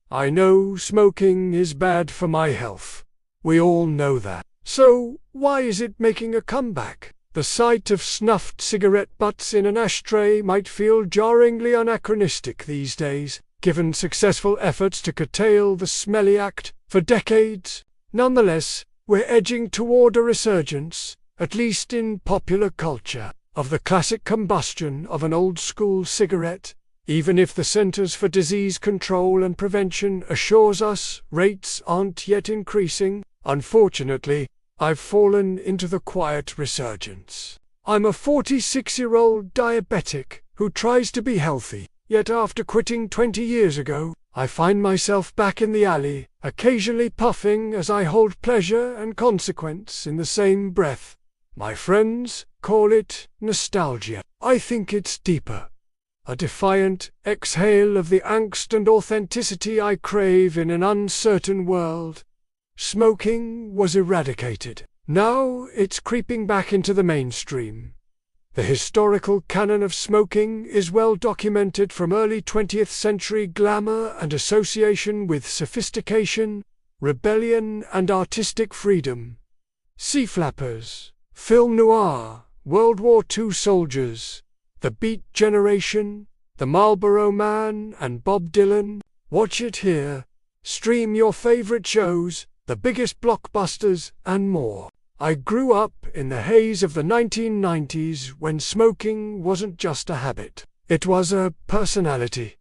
I know smoking is bad for my health. We all know that. So, why is it making a comeback? The sight of snuffed cigarette butts in an ashtray might feel jarringly anachronistic these days, given successful efforts to curtail the smelly act for decades. Nonetheless, we're edging toward a resurgence, at least in popular culture, of the classic combustion of an old-school cigarette, even if the Centers for Disease Control and Prevention assures us rates aren't yet increasing. Unfortunately, I've fallen into the quiet resurgence. I'm a 46-year-old diabetic who tries to be healthy, yet after quitting 20 years ago, I find myself back in the alley, occasionally puffing as I hold pleasure and consequence in the same breath. My friends call it nostalgia. I think it's deeper. A defiant exhale of the angst and authenticity I crave in an uncertain world. Smoking was eradicated. Now it's creeping back into the mainstream. The historical canon of smoking is well documented from early 20th century glamour and association with sophistication, rebellion and artistic freedom. Sea flappers, film noir, World War II soldiers, the Beat Generation, the Marlboro Man and Bob Dylan. Watch it here. Stream your favorite shows, the biggest blockbusters, and more. I grew up in the haze of the 1990s when smoking wasn't just a habit. It was a personality.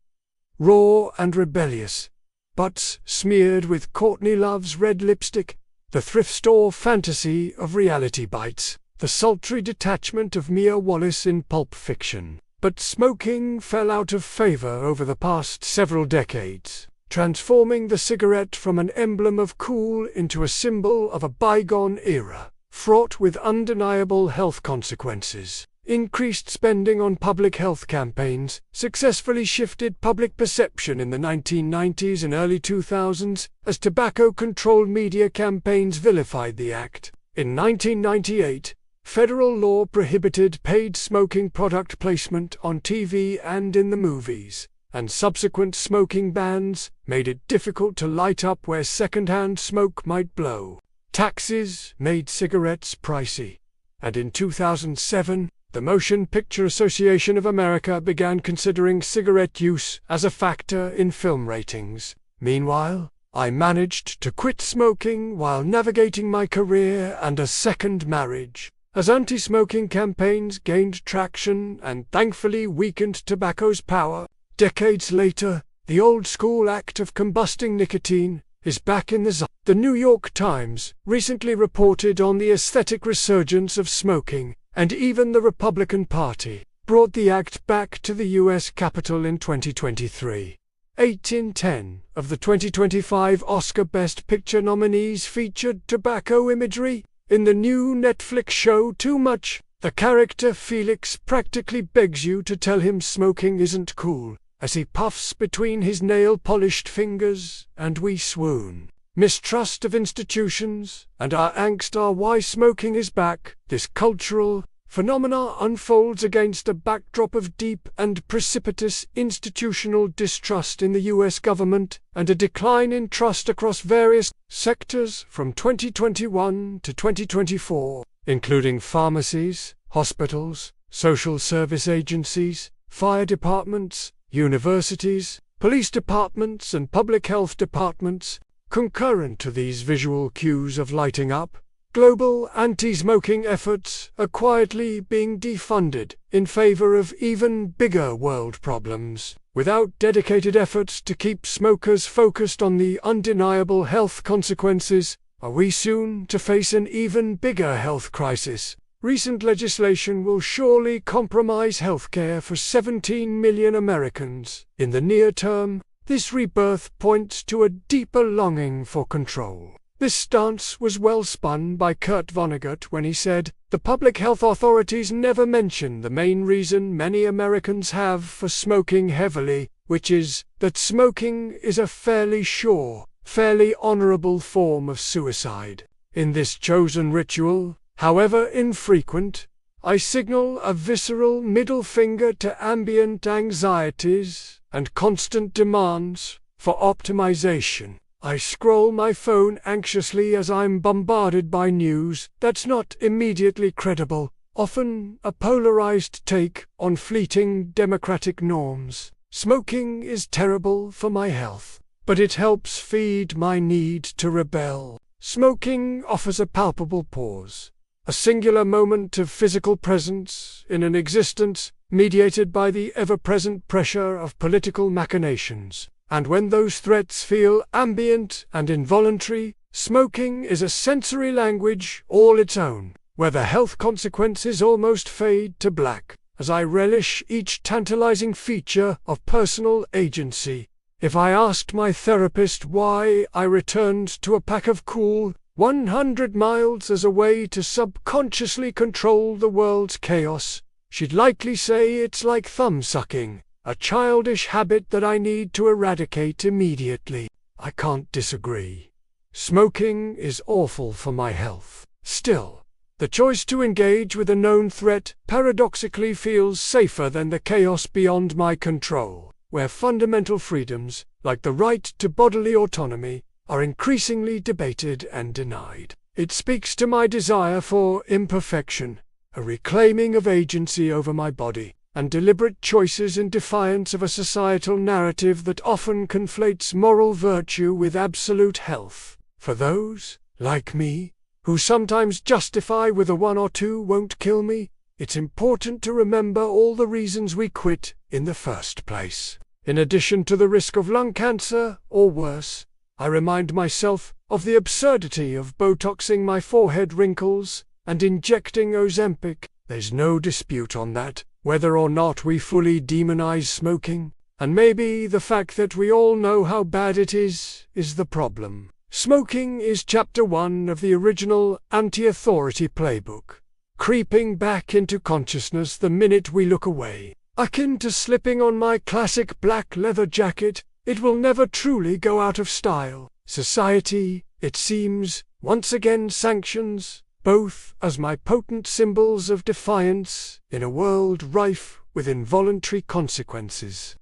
Raw and rebellious. Butts smeared with Courtney Love's red lipstick. The thrift store fantasy of reality bites. The sultry detachment of Mia Wallace in Pulp Fiction. But smoking fell out of favor over the past several decades, transforming the cigarette from an emblem of cool into a symbol of a bygone era, fraught with undeniable health consequences. Increased spending on public health campaigns successfully shifted public perception in the 1990s and early 2000s as tobacco-controlled media campaigns vilified the act. In 1998, federal law prohibited paid smoking product placement on TV and in the movies, and subsequent smoking bans made it difficult to light up where secondhand smoke might blow. Taxes made cigarettes pricey, and in 2007, the Motion Picture Association of America began considering cigarette use as a factor in film ratings. Meanwhile, I managed to quit smoking while navigating my career and a second marriage. As anti-smoking campaigns gained traction and thankfully weakened tobacco's power, decades later, the old-school act of combusting nicotine is back in the zeitgeist. The New York Times recently reported on the aesthetic resurgence of smoking, and even the Republican Party brought the act back to the U.S. Capitol in 2023. 8 in 10 of the 2025 Oscar Best Picture nominees featured tobacco imagery. In the new Netflix show Too Much, the character Felix practically begs you to tell him smoking isn't cool, as he puffs between his nail-polished fingers, and we swoon. Mistrust of institutions and our angst are why smoking is back. This cultural phenomena unfolds against a backdrop of deep and precipitous institutional distrust in the U.S. government and a decline in trust across various sectors from 2021 to 2024, including pharmacies, hospitals, social service agencies, fire departments, universities, police departments, and public health departments. Concurrent to these visual cues of lighting up, global anti-smoking efforts are quietly being defunded in favor of even bigger world problems. Without dedicated efforts to keep smokers focused on the undeniable health consequences, are we soon to face an even bigger health crisis? Recent legislation will surely compromise healthcare for 17 million Americans. In the near term, this rebirth points to a deeper longing for control. This stance was well spun by Kurt Vonnegut when he said, "The public health authorities never mention the main reason many Americans have for smoking heavily, which is that smoking is a fairly sure, fairly honorable form of suicide." In this chosen ritual, however infrequent, I signal a visceral middle finger to ambient anxieties and constant demands for optimization. I scroll my phone anxiously as I'm bombarded by news that's not immediately credible, often a polarized take on fleeting democratic norms. Smoking is terrible for my health, but it helps feed my need to rebel. Smoking offers a palpable pause, a singular moment of physical presence in an existence mediated by the ever-present pressure of political machinations. And when those threats feel ambient and involuntary, smoking is a sensory language all its own, where the health consequences almost fade to black, as I relish each tantalizing feature of personal agency. If I asked my therapist why I returned to a pack of Kool 100 miles as a way to subconsciously control the world's chaos, she'd likely say it's like thumb-sucking, a childish habit that I need to eradicate immediately. I can't disagree. Smoking is awful for my health. Still, the choice to engage with a known threat paradoxically feels safer than the chaos beyond my control, where fundamental freedoms, like the right to bodily autonomy, are increasingly debated and denied. It speaks to my desire for imperfection, a reclaiming of agency over my body, and deliberate choices in defiance of a societal narrative that often conflates moral virtue with absolute health. For those, like me, who sometimes justify with a 1 or 2 won't kill me, it's important to remember all the reasons we quit in the first place. In addition to the risk of lung cancer, or worse, I remind myself of the absurdity of Botoxing my forehead wrinkles and injecting Ozempic. There's no dispute on that, whether or not we fully demonize smoking, and maybe the fact that we all know how bad it is the problem. Smoking is chapter 1 of the original anti-authority playbook, creeping back into consciousness the minute we look away. Akin to slipping on my classic black leather jacket, it will never truly go out of style. Society, it seems, once again sanctions both as my potent symbols of defiance in a world rife with involuntary consequences.